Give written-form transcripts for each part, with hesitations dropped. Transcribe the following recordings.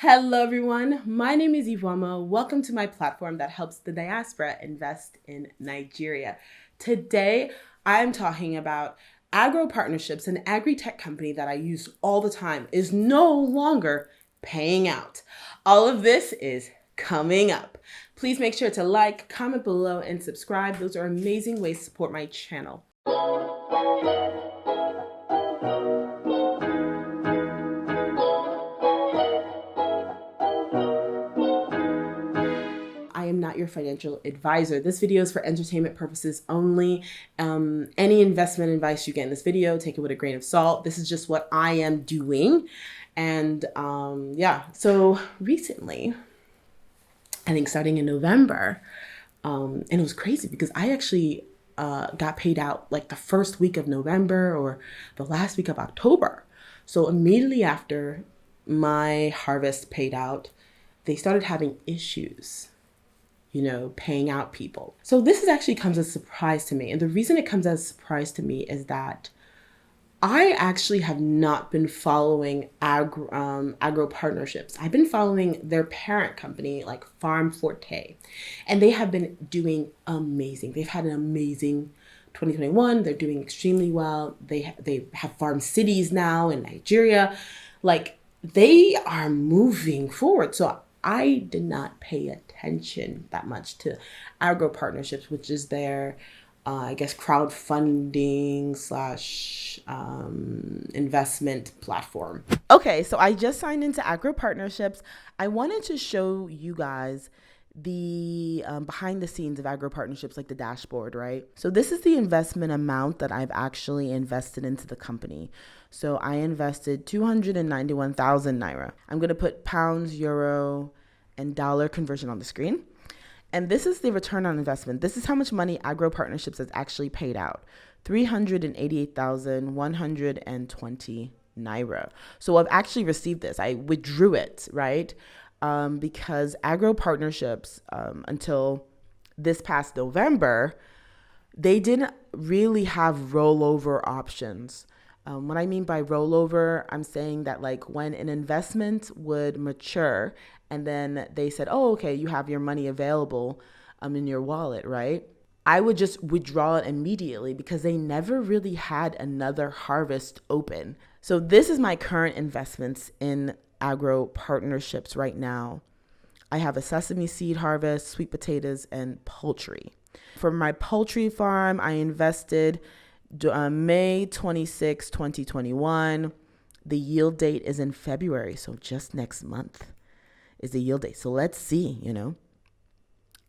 Hello everyone, my name is Iveoma. Welcome to my platform that helps the diaspora invest in Nigeria. Today, I'm talking about Agropartnerships, an agri-tech company that I use all the time, is no longer paying out. All of this is coming up. Please make sure to like, comment below, and subscribe. Those are amazing ways to support my channel. I am not your financial advisor. This video is for entertainment purposes only. Any investment advice you get in this video, take it with a grain of salt. This is just what I am doing. And so recently, I think starting in November, and it was crazy because I actually got paid out like the first week of November or the last week of October. So immediately after my harvest paid out, they started having issues, paying out people. So this actually comes as a surprise to me. And the reason it comes as a surprise to me is that I actually have not been following Agropartnerships. I've been following their parent company, like Forte, and they have been doing amazing. They've had an amazing 2021. They're doing extremely well. They have farm cities now in Nigeria. Like, they are moving forward. So I did not pay attention that much to Agropartnerships, which is their crowdfunding / investment platform. Okay, so I just signed into Agropartnerships. I wanted to show you guys the behind the scenes of Agropartnerships, like the dashboard, right? So this is the investment amount that I've actually invested into the company. So I invested 291,000 naira. I'm going to put pounds, euro, and dollar conversion on the screen. And this is the return on investment. This is how much money Agropartnerships has actually paid out. 388,120 naira. So I've actually received this. I withdrew it, right? Because Agropartnerships, until this past November, they didn't really have rollover options. What I mean by rollover, I'm saying that like when an investment would mature and then they said, oh, okay, you have your money available in your wallet, right? I would just withdraw it immediately because they never really had another harvest open. So this is my current investments in Agropartnerships right now. I have a sesame seed harvest, sweet potatoes, and poultry. For my poultry farm, I invested May 26, 2021. The yield date is in February, so just next month is the yield date. So let's see,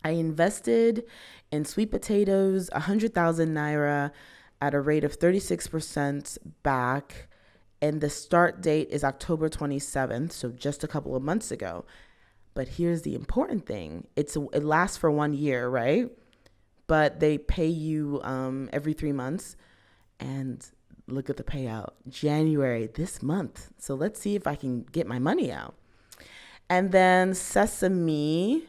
I invested in sweet potatoes, 100,000 naira at a rate of 36% back. And the start date is October 27th, so just a couple of months ago. But here's the important thing. It lasts for 1 year, right? But they pay you every 3 months. And look at the payout, January this month. So let's see if I can get my money out. And then sesame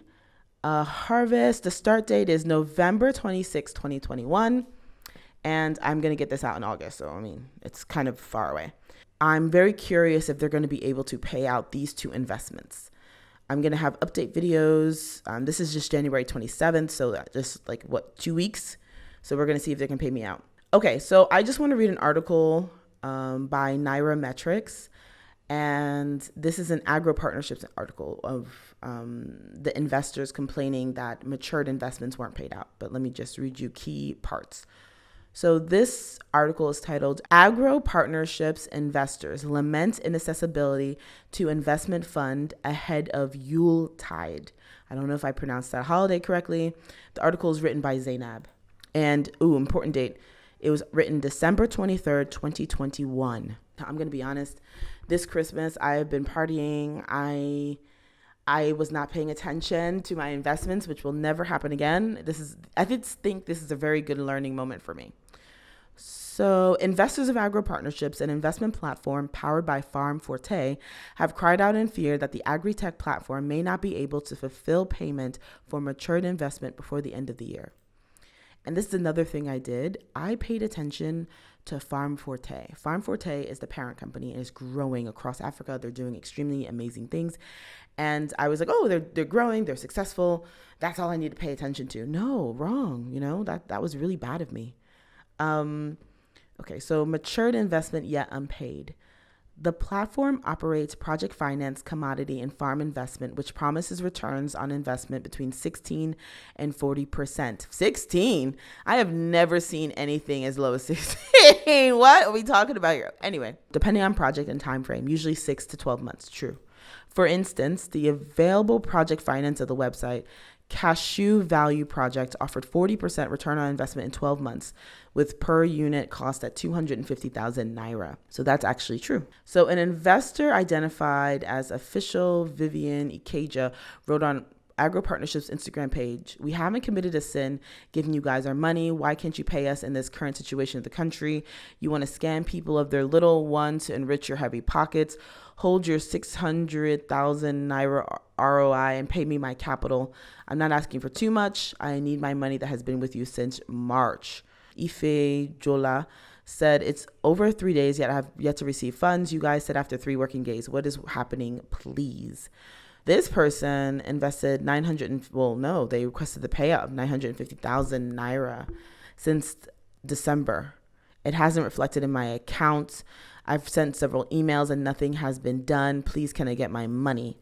harvest, the start date is November 26, 2021. And I'm going to get this out in August. So, it's kind of far away. I'm very curious if they're going to be able to pay out these two investments. I'm going to have update videos. This is just January 27th. So just 2 weeks. So we're going to see if they can pay me out. Okay, so I just want to read an article by Nairametrics. And this is an Agropartnerships article of the investors complaining that matured investments weren't paid out. But let me just read you key parts. So this article is titled Agropartnerships Investors Lament Inaccessibility to Investment Fund Ahead of Yuletide. I don't know if I pronounced that holiday correctly. The article is written by Zainab. And, important date. It was written December 23rd, 2021. I'm going to be honest. This Christmas, I have been partying. I was not paying attention to my investments, which will never happen again. I think this is a very good learning moment for me. So investors of Agropartnerships, an investment platform powered by Forte, have cried out in fear that the Agritech platform may not be able to fulfill payment for matured investment before the end of the year. And this is another thing I did. I paid attention to Farm Forte. Farm Forte is the parent company and is growing across Africa. They're doing extremely amazing things. And I was like, oh, they're growing, they're successful. That's all I need to pay attention to. No, wrong. That was really bad of me. Okay, so matured investment yet unpaid. The platform operates project finance, commodity, and farm investment, which promises returns on investment between 16 and 40%. 16? I have never seen anything as low as 16. What are we talking about here? Anyway, depending on project and time frame, usually 6 to 12 months. True. For instance, the available project finance of the website Cashew Value Project offered 40% return on investment in 12 months with per unit cost at 250,000 Naira. So that's actually true. So an investor identified as official Vivian Ikeja wrote on Agropartnerships Instagram page, "We haven't committed a sin giving you guys our money. Why can't you pay us in this current situation of the country? You want to scam people of their little one to enrich your heavy pockets. Hold your 600,000 Naira ROI and pay me my capital. I'm not asking for too much. I need my money that has been with you since March." Ife Jola said, "It's over 3 days yet. I have yet to receive funds. You guys said after 3 working days. What is happening, please?" This person invested they requested the payout of 950,000 Naira since December. It hasn't reflected in my account. I've sent several emails and nothing has been done. Please, can I get my money?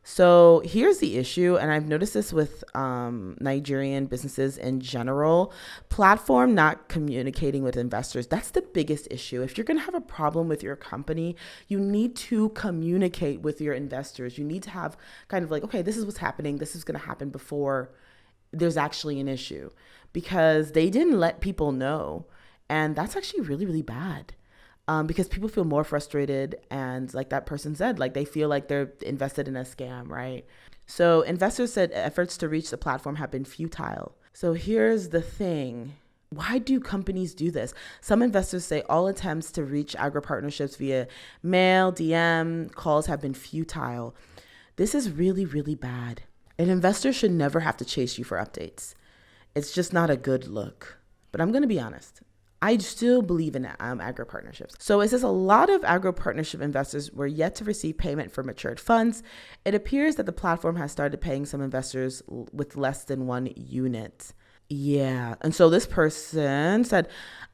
So here's the issue, and I've noticed this with Nigerian businesses in general. Platform not communicating with investors. That's the biggest issue. If you're going to have a problem with your company, you need to communicate with your investors. You need to have kind of like, okay, this is what's happening. This is going to happen before there's actually an issue, because they didn't let people know. And that's actually really, really bad. Because people feel more frustrated, and like that person said, like they feel like they're invested in a scam, right? So investors said efforts to reach the platform have been futile. So here's the thing. Why do companies do this? Some investors say all attempts to reach Agropartnerships via mail, DM, calls have been futile. This is really, really bad. An investor should never have to chase you for updates. It's just not a good look. But I'm going to be honest. I still believe in Agropartnerships. So it says a lot of Agropartnership investors were yet to receive payment for matured funds. It appears that the platform has started paying some investors with less than 1 unit. Yeah. And so this person said,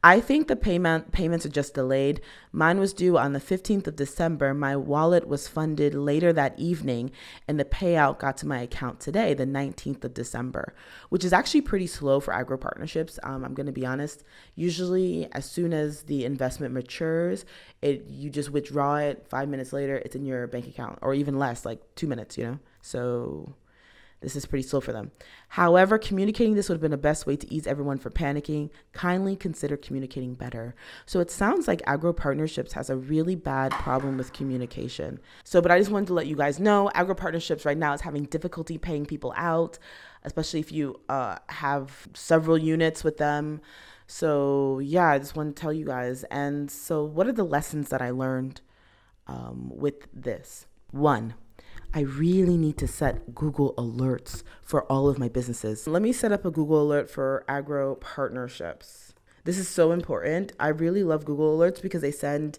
"I think the payments are just delayed. Mine was due on the 15th of December. My wallet was funded later that evening, and the payout got to my account today, the 19th of December, which is actually pretty slow for Agropartnerships. I'm going to be honest. Usually, as soon as the investment matures, you just withdraw it. 5 minutes later, it's in your bank account, or even less, like 2 minutes, So this is pretty slow for them. However, communicating this would have been the best way to ease everyone from panicking. Kindly consider communicating better." So it sounds like Agropartnerships has a really bad problem with communication. But I just wanted to let you guys know, Agropartnerships right now is having difficulty paying people out, especially if you have several units with them. So yeah, I just want to tell you guys. And so what are the lessons that I learned with this? 1, I really need to set Google alerts for all of my businesses. Let me set up a Google alert for Agropartnerships. This is so important. I really love Google alerts because they send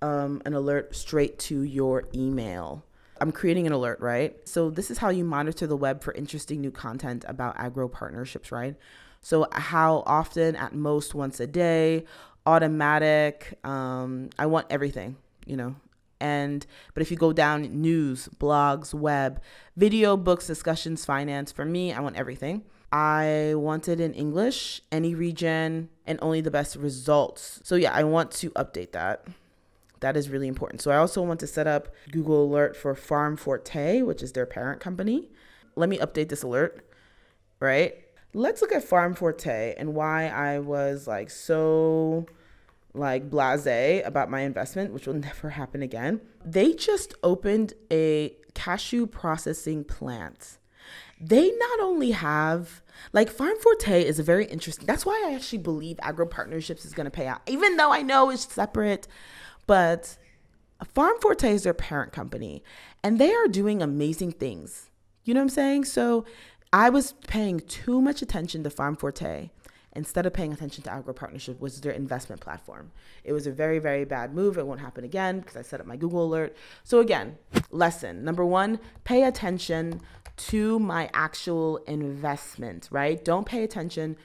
an alert straight to your email. I'm creating an alert, right? So this is how you monitor the web for interesting new content about Agropartnerships, right? So how often? At most once a day, automatic. I want everything, But if you go down, news, blogs, web, video, books, discussions, finance, for me, I want everything. I want it in English, any region, and only the best results. So yeah, I want to update that. That is really important. So I also want to set up Google Alert for Farm Forte, which is their parent company. Let me update this alert, right? Let's look at Farm Forte and why I was so blasé about my investment, which will never happen again. They just opened a cashew processing plant. They not only have, Farm Forte is a very interesting, that's why I actually believe Agropartnerships is going to pay out, even though I know it's separate, but Farm Forte is their parent company, and they are doing amazing things. You know what I'm saying? So I was paying too much attention to Farm Forte, instead of paying attention to Agropartnership, was their investment platform. It was a very, very bad move. It won't happen again because I set up my Google alert. So again, lesson number one, pay attention to my actual investment, right? Don't pay attention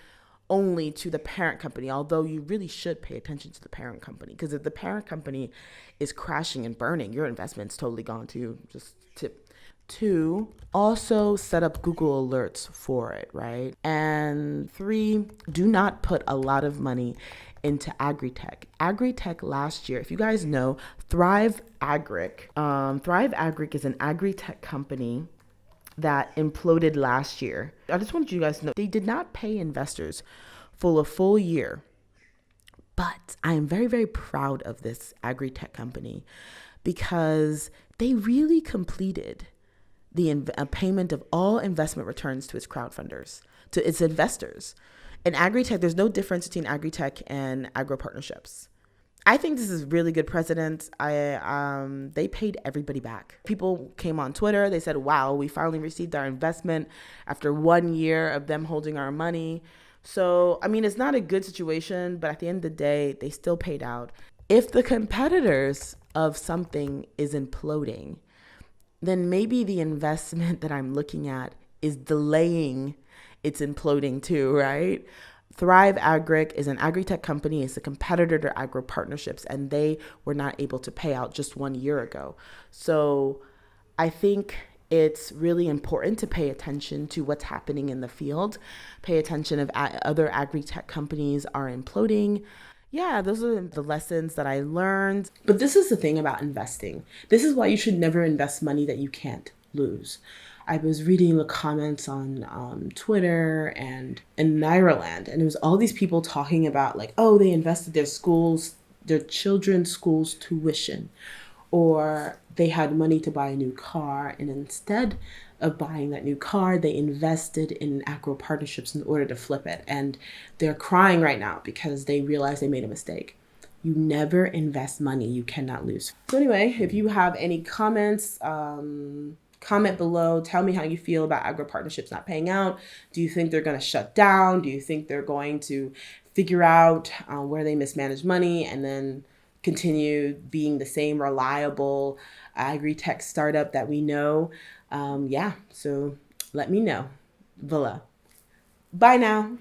only to the parent company, although you really should pay attention to the parent company, because if the parent company is crashing and burning, your investment's totally gone too. Just tip. Two, also set up Google alerts for it, right? And three, do not put a lot of money into Agritech. Agritech last year, if you guys know, Thrive Agric. Thrive Agric is an Agritech company that imploded last year. I just want you guys to know they did not pay investors for a full year. But I am very, very proud of this Agritech company because they really completed the payment of all investment returns to its crowdfunders, to its investors. In Agritech, there's no difference between Agritech and Agropartnerships. I think this is really good precedent. They paid everybody back. People came on Twitter. They said, wow, we finally received our investment after 1 year of them holding our money. So, I mean, it's not a good situation, but at the end of the day, they still paid out. If the competitors of something is imploding, then maybe the investment that I'm looking at is delaying its imploding too, right? Thrive Agric is an Agritech company. It's a competitor to Agropartnerships, and they were not able to pay out just 1 year ago. So I think it's really important to pay attention to what's happening in the field. Pay attention if other Agritech companies are imploding. Yeah, those are the lessons that I learned. But this is the thing about investing. This is why you should never invest money that you can't lose. I was reading the comments on Twitter and in Nigerian, and it was all these people talking about like, oh, they invested their children's school's tuition, or they had money to buy a new car, and instead of buying that new car, they invested in Agropartnerships in order to flip it. And they're crying right now because they realize they made a mistake. You never invest money you cannot lose. So anyway, if you have any comments, comment below. Tell me how you feel about Agropartnerships not paying out. Do you think they're going to shut down? Do you think they're going to figure out where they mismanage money and then continue being the same reliable agri-tech startup that we know? So let me know. Voila. Bye now.